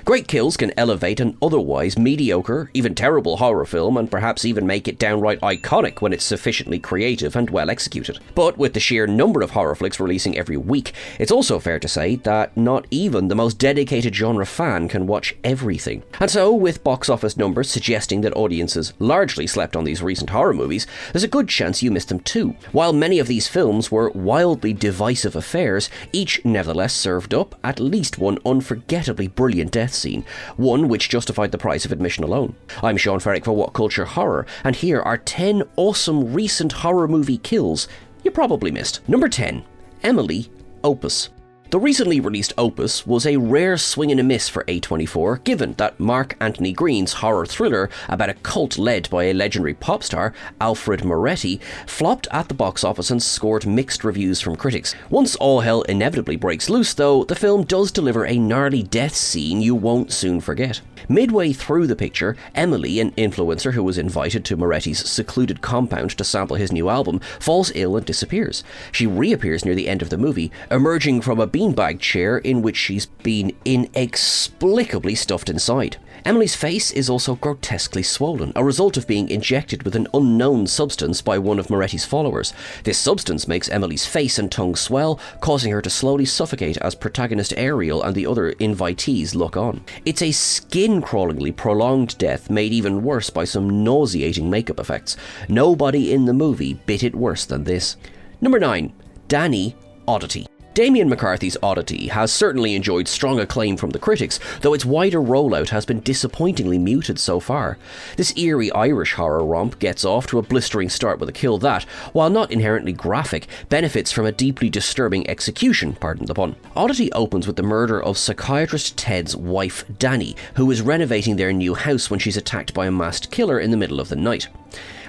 Great kills can elevate an otherwise mediocre, even terrible horror film, and perhaps even make it downright iconic when it's sufficiently creative and well executed. But with the sheer number of horror flicks releasing every week, it's also fair to say that not even the most dedicated genre fan can watch everything. And so, with box office numbers suggesting that audiences largely slept on these recent horror movies, there's a good chance you missed them too. While many of these films were wildly divisive affairs, each nevertheless served up at least one unforgettably brilliant death scene, one which justified the price of admission alone. I'm Sean Ferrick for What Culture Horror, and here are 10 awesome recent horror movie kills you probably missed. Number 10. Emily, Opus. The recently released Opus was a rare swing and a miss for A24, given that Mark Anthony Green's horror thriller about a cult led by a legendary pop star, Alfred Moretti, flopped at the box office and scored mixed reviews from critics. Once all hell inevitably breaks loose, though, the film does deliver a gnarly death scene you won't soon forget. Midway through the picture, Emily, an influencer who was invited to Moretti's secluded compound to sample his new album, falls ill and disappears. She reappears near the end of the movie, emerging from a beanbag chair in which she's been inexplicably stuffed inside. Emily's face is also grotesquely swollen, a result of being injected with an unknown substance by one of Moretti's followers. This substance makes Emily's face and tongue swell, causing her to slowly suffocate as protagonist Ariel and the other invitees look on. It's a skin-crawlingly prolonged death made even worse by some nauseating makeup effects. Nobody in the movie bit it worse than this. Number 9. Danny, Oddity. Damien McCarthy's Oddity has certainly enjoyed strong acclaim from the critics, though its wider rollout has been disappointingly muted so far. This eerie Irish horror romp gets off to a blistering start with a kill that, while not inherently graphic, benefits from a deeply disturbing execution, pardon the pun. Oddity opens with the murder of psychiatrist Ted's wife, Danny, who is renovating their new house when she's attacked by a masked killer in the middle of the night.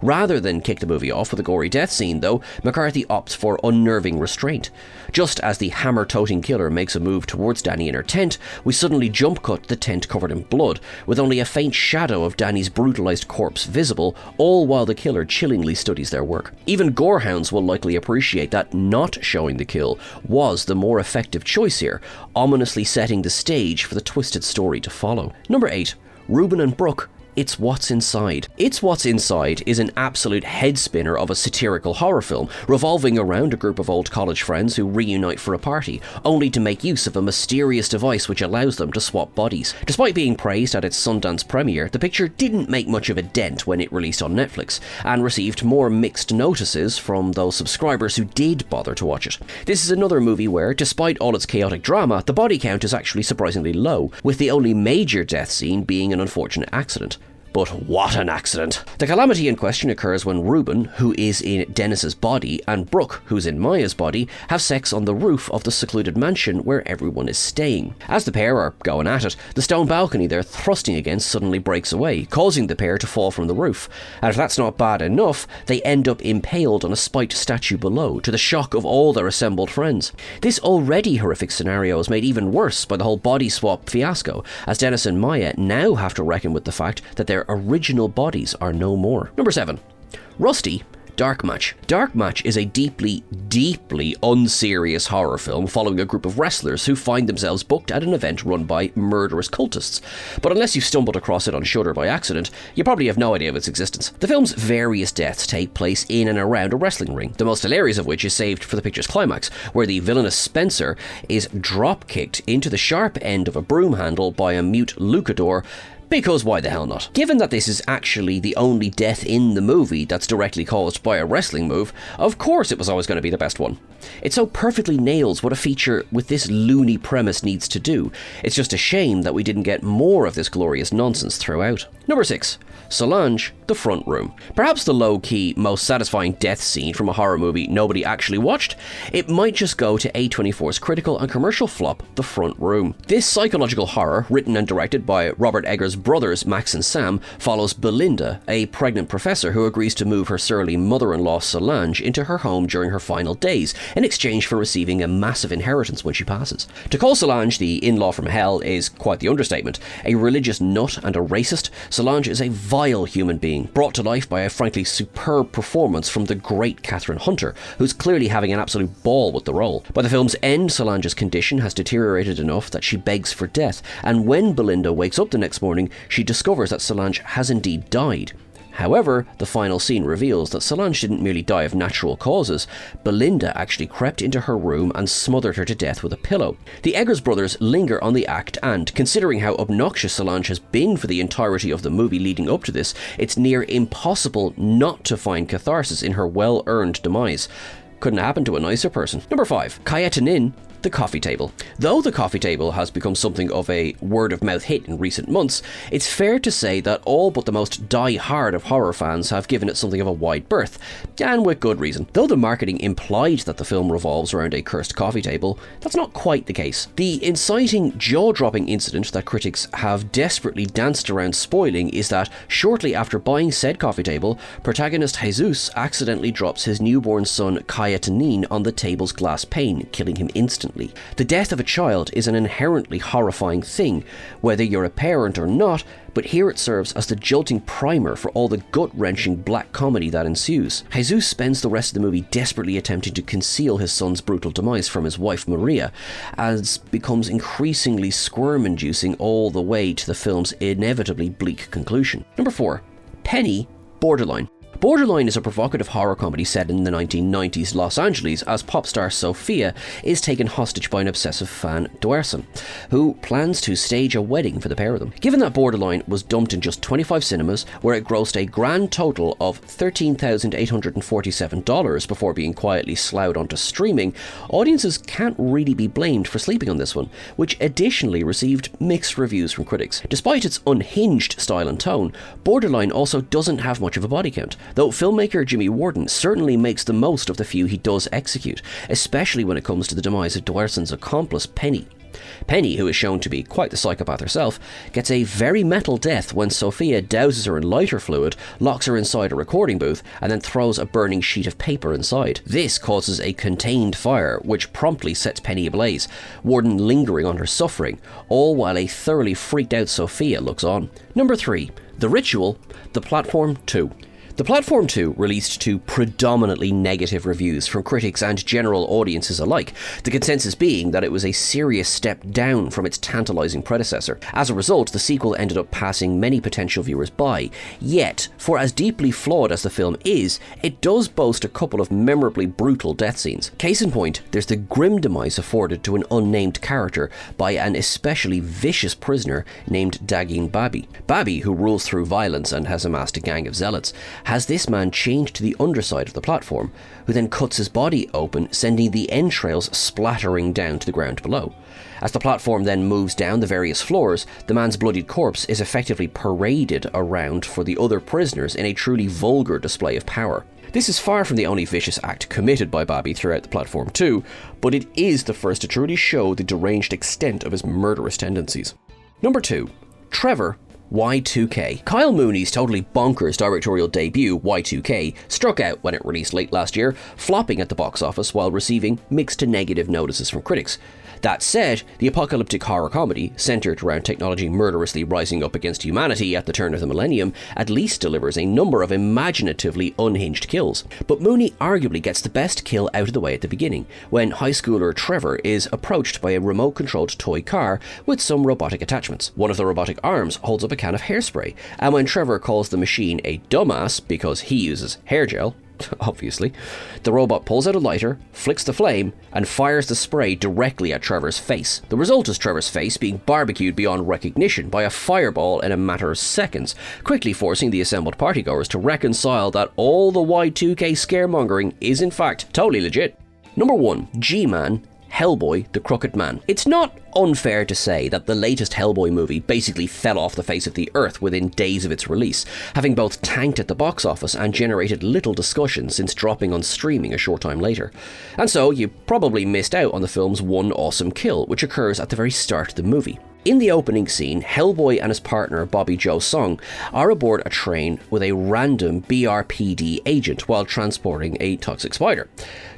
Rather than kick the movie off with a gory death scene, though, McCarthy opts for unnerving restraint. Just as the hammer-toting killer makes a move towards Danny in her tent, we suddenly jump cut to the tent covered in blood, with only a faint shadow of Danny's brutalized corpse visible, all while the killer chillingly studies their work. Even gorehounds will likely appreciate that not showing the kill was the more effective choice here, ominously setting the stage for the twisted story to follow. Number 8. Ruben and Brooke, It's What's Inside. It's What's Inside is an absolute head-spinner of a satirical horror film, revolving around a group of old college friends who reunite for a party, only to make use of a mysterious device which allows them to swap bodies. Despite being praised at its Sundance premiere, the picture didn't make much of a dent when it released on Netflix, and received more mixed notices from those subscribers who did bother to watch it. This is another movie where, despite all its chaotic drama, the body count is actually surprisingly low, with the only major death scene being an unfortunate accident. But what an accident! The calamity in question occurs when Ruben, who is in Dennis's body, and Brooke, who's in Maya's body, have sex on the roof of the secluded mansion where everyone is staying. As the pair are going at it, the stone balcony they're thrusting against suddenly breaks away, causing the pair to fall from the roof. And if that's not bad enough, they end up impaled on a spiked statue below, to the shock of all their assembled friends. This already horrific scenario is made even worse by the whole body swap fiasco, as Dennis and Maya now have to reckon with the fact that their original bodies are no more. Number 7. Rusty, Dark Match. Dark Match is a deeply, deeply unserious horror film following a group of wrestlers who find themselves booked at an event run by murderous cultists. But unless you stumbled across it on Shudder by accident, you probably have no idea of its existence. The film's various deaths take place in and around a wrestling ring, the most hilarious of which is saved for the picture's climax, where the villainous Spencer is drop-kicked into the sharp end of a broom handle by a mute lucador, because why the hell not? Given that this is actually the only death in the movie that's directly caused by a wrestling move, of course it was always going to be the best one. It so perfectly nails what a feature with this loony premise needs to do. It's just a shame that we didn't get more of this glorious nonsense throughout. Number 6. Solange, The Front Room. Perhaps the low-key, most satisfying death scene from a horror movie nobody actually watched, it might just go to A24's critical and commercial flop, The Front Room. This psychological horror, written and directed by Robert Eggers' brothers Max and Sam, follows Belinda, a pregnant professor who agrees to move her surly mother-in-law Solange into her home during her final days, in exchange for receiving a massive inheritance when she passes. To call Solange the in-law from hell is quite the understatement. A religious nut and a racist, Solange is a vile human being, brought to life by a frankly superb performance from the great Catherine Hunter, who's clearly having an absolute ball with the role. By the film's end, Solange's condition has deteriorated enough that she begs for death, and when Belinda wakes up the next morning, she discovers that Solange has indeed died. However, the final scene reveals that Solange didn't merely die of natural causes. Belinda actually crept into her room and smothered her to death with a pillow. The Eggers brothers linger on the act, and considering how obnoxious Solange has been for the entirety of the movie leading up to this, it's near impossible not to find catharsis in her well-earned demise. Couldn't happen to a nicer person. Number 5. Kayatanin, the coffee table. Though the coffee table has become something of a word-of-mouth hit in recent months, it's fair to say that all but the most die-hard of horror fans have given it something of a wide berth, and with good reason. Though the marketing implied that the film revolves around a cursed coffee table, that's not quite the case. The inciting, jaw-dropping incident that critics have desperately danced around spoiling is that, shortly after buying said coffee table, protagonist Jesus accidentally drops his newborn son Kayatanin on the table's glass pane, killing him instantly. The death of a child is an inherently horrifying thing, whether you're a parent or not, but here it serves as the jolting primer for all the gut-wrenching black comedy that ensues. Jesus spends the rest of the movie desperately attempting to conceal his son's brutal demise from his wife Maria, as becomes increasingly squirm-inducing all the way to the film's inevitably bleak conclusion. Number 4. Penny, Borderline. Borderline is a provocative horror comedy set in the 1990s Los Angeles as pop star Sophia is taken hostage by an obsessive fan, Dwerson, who plans to stage a wedding for the pair of them. Given that Borderline was dumped in just 25 cinemas, where it grossed a grand total of $13,847 before being quietly sloughed onto streaming, audiences can't really be blamed for sleeping on this one, which additionally received mixed reviews from critics. Despite its unhinged style and tone, Borderline also doesn't have much of a body count, though filmmaker Jimmy Warden certainly makes the most of the few he does execute, especially when it comes to the demise of Dwerson's accomplice Penny. Penny, who is shown to be quite the psychopath herself, gets a very metal death when Sophia douses her in lighter fluid, locks her inside a recording booth, and then throws a burning sheet of paper inside. This causes a contained fire, which promptly sets Penny ablaze, Warden lingering on her suffering, all while a thoroughly freaked out Sophia looks on. Number 3. The Ritual, The Platform 2. The Platform 2 released to predominantly negative reviews from critics and general audiences alike, the consensus being that it was a serious step down from its tantalizing predecessor. As a result, the sequel ended up passing many potential viewers by. Yet, for as deeply flawed as the film is, it does boast a couple of memorably brutal death scenes. Case in point, there's the grim demise afforded to an unnamed character by an especially vicious prisoner named Dagin Babi. Babi, who rules through violence and has amassed a gang of zealots, has this man chained to the underside of the platform, who then cuts his body open, sending the entrails splattering down to the ground below. As the platform then moves down the various floors, the man's bloodied corpse is effectively paraded around for the other prisoners in a truly vulgar display of power. This is far from the only vicious act committed by Bobby throughout the Platform 2, but it is the first to truly show the deranged extent of his murderous tendencies. Number 2. Trevor, Y2K. Kyle Mooney's totally bonkers directorial debut, Y2K, struck out when it released late last year, flopping at the box office while receiving mixed to negative notices from critics. That said, the apocalyptic horror comedy, centered around technology murderously rising up against humanity at the turn of the millennium, at least delivers a number of imaginatively unhinged kills. But Mooney arguably gets the best kill out of the way at the beginning, when high schooler Trevor is approached by a remote-controlled toy car with some robotic attachments. One of the robotic arms holds up a can of hairspray, and when Trevor calls the machine a dumbass because he uses hair gel, obviously, the robot pulls out a lighter, flicks the flame, and fires the spray directly at Trevor's face. The result is Trevor's face being barbecued beyond recognition by a fireball in a matter of seconds, quickly forcing the assembled partygoers to reconcile that all the Y2K scaremongering is in fact totally legit. Number 1. G-Man, Hellboy, the Crooked Man. It's not unfair to say that the latest Hellboy movie basically fell off the face of the earth within days of its release, having both tanked at the box office and generated little discussion since dropping on streaming a short time later. And so you probably missed out on the film's one awesome kill, which occurs at the very start of the movie. In the opening scene, Hellboy and his partner Bobby Joe Song are aboard a train with a random BRPD agent while transporting a toxic spider.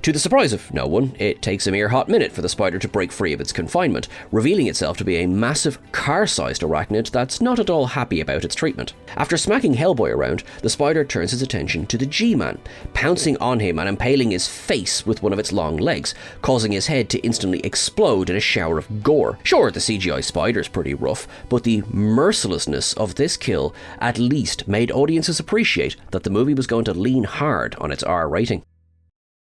To the surprise of no one, it takes a mere hot minute for the spider to break free of its confinement, revealing itself to be a massive car-sized arachnid that's not at all happy about its treatment. After smacking Hellboy around, the spider turns its attention to the G-Man, pouncing on him and impaling his face with one of its long legs, causing his head to instantly explode in a shower of gore. Sure, the CGI spider's pretty rough, but the mercilessness of this kill at least made audiences appreciate that the movie was going to lean hard on its R rating.